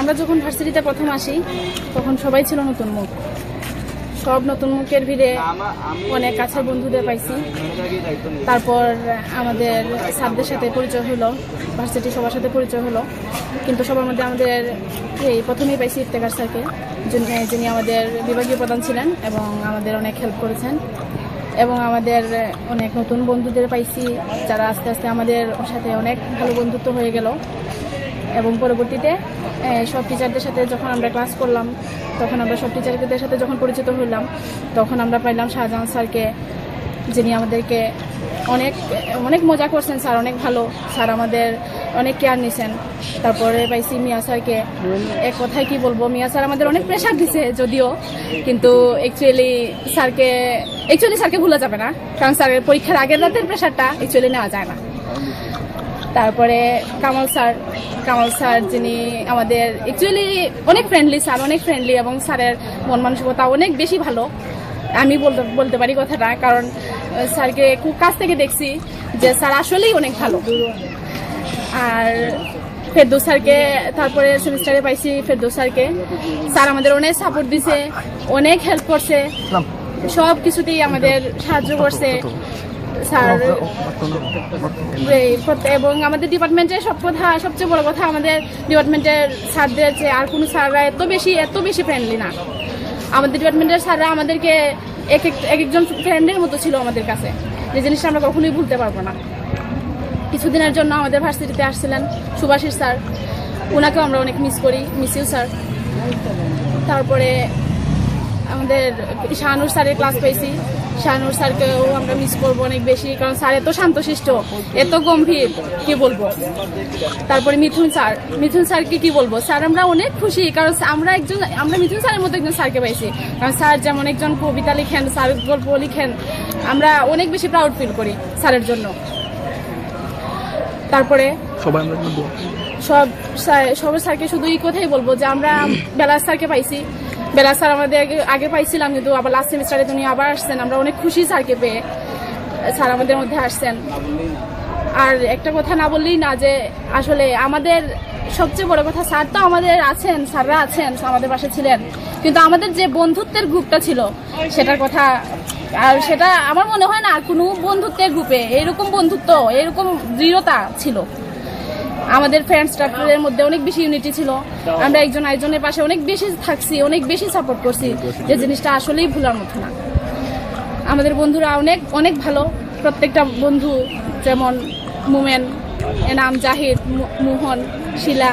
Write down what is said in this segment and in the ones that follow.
আমরা যখন ভার্সিটিতে প্রথম আসি তখন সবাই ছিল নতুন মুখ, সব নতুন মুখের ভিড়ে অনেক কাছের বন্ধুদের পাইছি। তারপর আমাদের স্যারদের সাথে পরিচয় হলো, ভার্সিটি সবার সাথে পরিচয় হলো, কিন্তু সবার মধ্যে আমাদের এই প্রথমেই পাইছি ইফতেখার স্যারকে, যিনি আমাদের বিভাগীয় প্রধান ছিলেন এবং আমাদের অনেক হেল্প করেছেন। এবং আমাদের অনেক নতুন বন্ধুদের পাইছি, যারা আস্তে আস্তে আমাদের সাথে অনেক ভালো বন্ধুত্ব হয়ে গেল। এবং পরবর্তীতে সব টিচারদের সাথে যখন আমরা ক্লাস করলাম, তখন আমরা সব টিচারদের সাথে যখন পরিচিত হইলাম, তখন আমরা পাইলাম শাহজাহান স্যারকে, যিনি আমাদেরকে অনেক অনেক মজা করছেন। স্যার অনেক ভালো, স্যার আমাদের অনেক কেয়ার নিছেন। তারপরে পাইছি মিয়া স্যারকে। এক কথায় কি বলবো, মিয়া স্যার আমাদের অনেক প্রেশার দিছে যদিও, কিন্তু অ্যাকচুয়ালি স্যারকে ভুলা যাবে না, কারণ স্যারের পরীক্ষার আগের রাতের প্রেশারটা অ্যাকচুয়ালি নেওয়া যায় না। তারপরে কামাল স্যার যিনি আমাদের অ্যাকচুয়ালি অনেক ফ্রেন্ডলি, স্যার অনেক ফ্রেন্ডলি এবং স্যারের মন মানসিকতা অনেক বেশি ভালো। আমি বলতে পারি কথাটা, কারণ স্যারকে খুব কাছ থেকে দেখছি যে স্যার আসলেই অনেক ভালো। আর ফেরদৌস স্যারকে তারপরে সেমিস্টারে পাইছি, ফেরদৌস স্যারকে। স্যার আমাদের অনেক সাপোর্ট দিছে, অনেক হেল্প করছে, সব কিছুতেই আমাদের সাহায্য করছে স্যার। এবং আমাদের ডিপার্টমেন্টের সবচেয়ে বড় কথা, আমাদের ডিপার্টমেন্টের স্যারদের যে আর কোনো স্যাররা এত বেশি ফ্রেন্ডলি না। আমাদের ডিপার্টমেন্টের স্যাররা আমাদেরকে একজন ফ্রেন্ডের মতো ছিল আমাদের কাছে, যে জিনিসটা আমরা কখনোই ভুলতে পারবো না। কিছুদিনের জন্য আমাদের ভার্সিটিতে আসছিলেন সুভাষিস স্যার, ওনাকেও আমরা অনেক মিস ইউ স্যার। তারপরে আমাদের শাহানুর স্যারের ক্লাস পেয়েছি, শাহানুর স্যারকেও আমরা মিস করবো অনেক বেশি, কারণ স্যার এত শান্তশিষ্ট, এত গম্ভীর, কি বলবো। তারপরে মিথুন স্যারকে কি বলবো, স্যার আমরা অনেক খুশি, কারণ আমরা মিথুন স্যারের মতো একজন স্যারকে পাইছি। কারণ স্যার যেমন একজন কবিতা লিখেন, স্যার গল্প লিখেন, আমরা অনেক বেশি প্রাউড ফিল করি স্যারের জন্য। তারপরে সব স্যারকে শুধু এই কথাই বলবো যে আমরা বেলাল স্যারকে পাইছি। বেলাল স্যার আমাদের আগে পাইছিলাম, কিন্তু আবার লাস্ট সেমিস্টারে উনি আবার আসছেন, আমরা অনেক খুশি স্যারকে পেয়ে, স্যার আমাদের মধ্যে আসছেন। আর একটা কথা না বললেই না, যে আসলে আমাদের সবচেয়ে বড় কথা, স্যার তো আমাদের আছেন, স্যাররা আছেন, আমাদের পাশে ছিলেন, কিন্তু আমাদের যে বন্ধুত্বের গ্রুপটা ছিল সেটার কথা, আর সেটা আমার মনে হয় না আর কোনো বন্ধুত্বের গ্রুপে এরকম বন্ধুত্ব, এরকম দৃঢ়তা ছিল। আমাদের ফ্রেন্ড স্টাফের মধ্যে অনেক বেশি ইউনিটি ছিল, আমরা একজন আরেকজনের পাশে অনেক বেশি থাকছি, অনেক বেশি সাপোর্ট করছি, যে জিনিসটা আসলেই ভুলার মতো না। আমাদের বন্ধুরা অনেক ভালো, প্রত্যেকটা বন্ধু, যেমন মোমেন, এনাম, জাহিদ, মোহন, শিলা,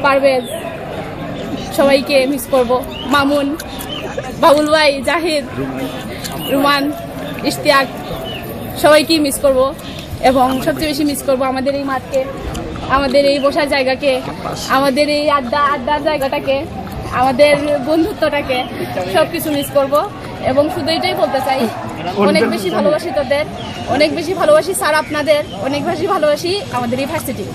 পারভেজ, সবাইকে মিস করব। মামুন, বাবুল ভাই, জাহিদ, রুমান, ইশতিয়াক, সবাইকেই মিস করব। এবং সবচেয়ে বেশি মিস করব আমাদের এই মাঠকে, আমাদের এই বসার জায়গাকে, আমাদের এই আড্ডার জায়গাটাকে, আমাদের বন্ধুত্বটাকে, সবকিছু মিস করব। এবং শুধু এটাই বলতে চাই, অনেক বেশি ভালোবাসি তোদের, অনেক বেশি ভালোবাসি স্যার আপনাদের, অনেক বেশি ভালোবাসি আমাদের ইউনিভার্সিটি।